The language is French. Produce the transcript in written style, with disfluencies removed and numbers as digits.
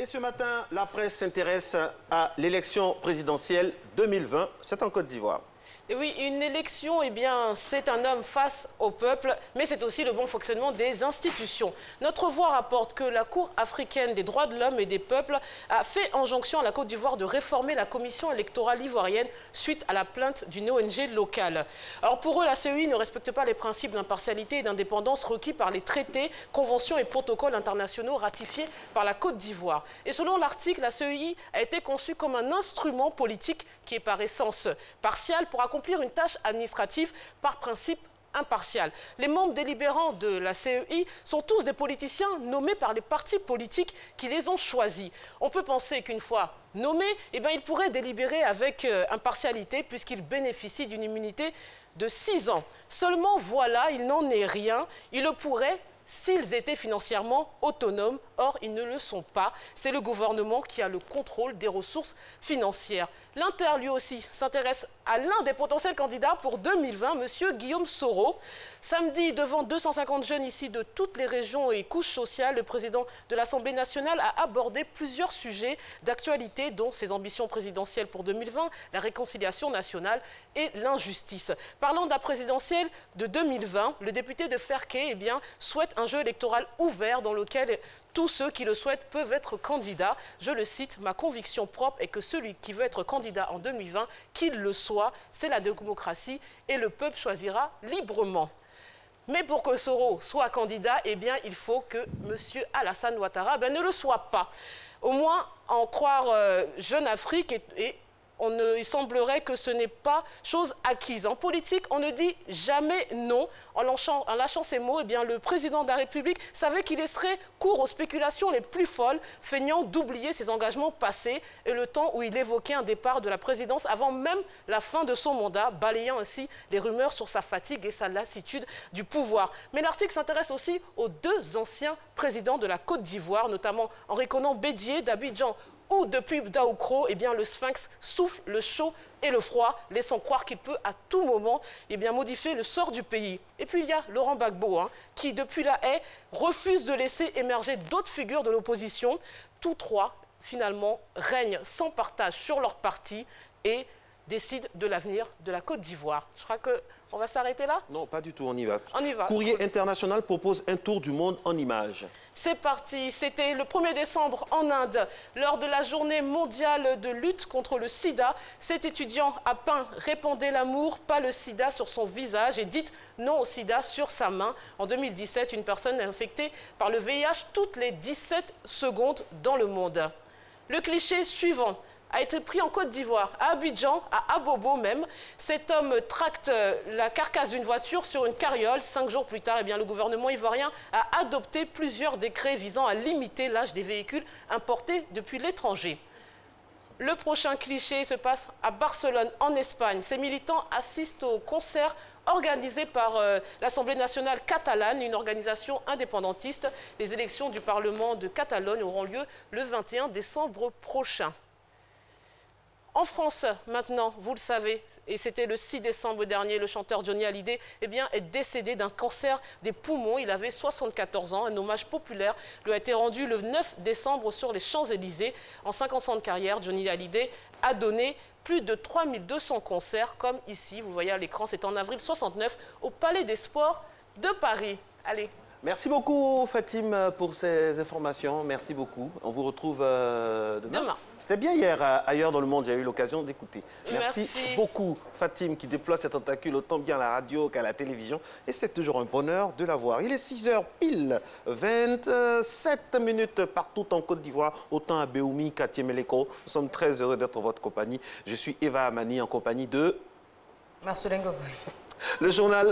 Et ce matin, la presse s'intéresse à l'élection présidentielle 2020. C'est en Côte d'Ivoire. Et oui, une élection, eh bien, c'est un homme face au peuple, mais c'est aussi le bon fonctionnement des institutions. Notre voix rapporte que la Cour africaine des droits de l'homme et des peuples a fait injonction à la Côte d'Ivoire de réformer la commission électorale ivoirienne suite à la plainte d'une ONG locale. Alors pour eux, la CEI ne respecte pas les principes d'impartialité et d'indépendance requis par les traités, conventions et protocoles internationaux ratifiés par la Côte d'Ivoire. Et selon l'article, la CEI a été conçue comme un instrument politique qui est par essence partial pour accomplir une tâche administrative par principe impartial. Les membres délibérants de la CEI sont tous des politiciens nommés par les partis politiques qui les ont choisis. On peut penser qu'une fois nommés, eh bien, ils pourraient délibérer avec impartialité puisqu'ils bénéficient d'une immunité de 6 ans. Seulement, voilà, il n'en est rien. Ils le pourraient s'ils étaient financièrement autonomes. Or, ils ne le sont pas. C'est le gouvernement qui a le contrôle des ressources financières. L'Inter, lui aussi, s'intéresse à l'un des potentiels candidats pour 2020, M. Guillaume Soro. Samedi, devant 250 jeunes ici de toutes les régions et couches sociales, le président de l'Assemblée nationale a abordé plusieurs sujets d'actualité, dont ses ambitions présidentielles pour 2020, la réconciliation nationale et l'injustice. Parlant de la présidentielle de 2020, le député de Ferké, eh bien, souhaite un jeu électoral ouvert dans lequel tous ceux qui le souhaitent peuvent être candidats. Je le cite, « Ma conviction propre est que celui qui veut être candidat en 2020, qu'il le soit, c'est la démocratie et le peuple choisira librement ». Mais pour que Soro soit candidat, eh bien, il faut que M. Alassane Ouattara ne le soit pas. Au moins, en croire Jeune Afrique il semblerait que ce n'est pas chose acquise. En politique, on ne dit jamais non. En lâchant ces mots, eh bien, le président de la République savait qu'il laisserait cours aux spéculations les plus folles, feignant d'oublier ses engagements passés et le temps où il évoquait un départ de la présidence avant même la fin de son mandat, balayant ainsi les rumeurs sur sa fatigue et sa lassitude du pouvoir. Mais l'article s'intéresse aussi aux 2 anciens présidents de la Côte d'Ivoire, notamment Henri Konan Bédié d'Abidjan, où depuis Daoukro, eh bien, le sphinx souffle le chaud et le froid, laissant croire qu'il peut à tout moment eh bien, modifier le sort du pays. Et puis il y a Laurent Gbagbo, qui depuis la haie refuse de laisser émerger d'autres figures de l'opposition. Tous 3, finalement, règnent sans partage sur leur parti et décident de l'avenir de la Côte d'Ivoire. Je crois qu'on va s'arrêter là? Non, pas du tout, on y va. On y va. Courrier international propose un tour du monde en images. C'est parti. C'était le 1er décembre en Inde, lors de la journée mondiale de lutte contre le sida. Cet étudiant a peint « Répandez l'amour, pas le sida » sur son visage et dit « non au sida » sur sa main. En 2017, une personne est infectée par le VIH toutes les 17 secondes dans le monde. Le cliché suivant a été pris en Côte d'Ivoire, à Abidjan, à Abobo même. Cet homme tracte la carcasse d'une voiture sur une carriole. 5 jours plus tard, eh bien, le gouvernement ivoirien a adopté plusieurs décrets visant à limiter l'âge des véhicules importés depuis l'étranger. Le prochain cliché se passe à Barcelone, en Espagne. Ces militants assistent au concert organisé par l'Assemblée nationale catalane, une organisation indépendantiste. Les élections du Parlement de Catalogne auront lieu le 21 décembre prochain. En France, maintenant, vous le savez, et c'était le 6 décembre dernier, le chanteur Johnny Hallyday eh bien, est décédé d'un cancer des poumons. Il avait 74 ans. Un hommage populaire lui a été rendu le 9 décembre sur les Champs-Élysées. En 50 ans de carrière, Johnny Hallyday a donné plus de 3200 concerts, comme ici. Vous voyez à l'écran, c'est en avril 69 au Palais des Sports de Paris. Allez. Merci beaucoup, Fatim, pour ces informations. Merci beaucoup. On vous retrouve demain. C'était bien hier, ailleurs dans le monde, j'ai eu l'occasion d'écouter. Merci beaucoup, Fatim, qui déploie ses tentacules autant bien à la radio qu'à la télévision. Et c'est toujours un bonheur de la voir. Il est 6h pile, 27 minutes partout en Côte d'Ivoire, autant à Béoumi qu'à Tiemeleko. Nous sommes très heureux d'être en votre compagnie. Je suis Eva Amani en compagnie de... Marcelin Govoy. Le journal...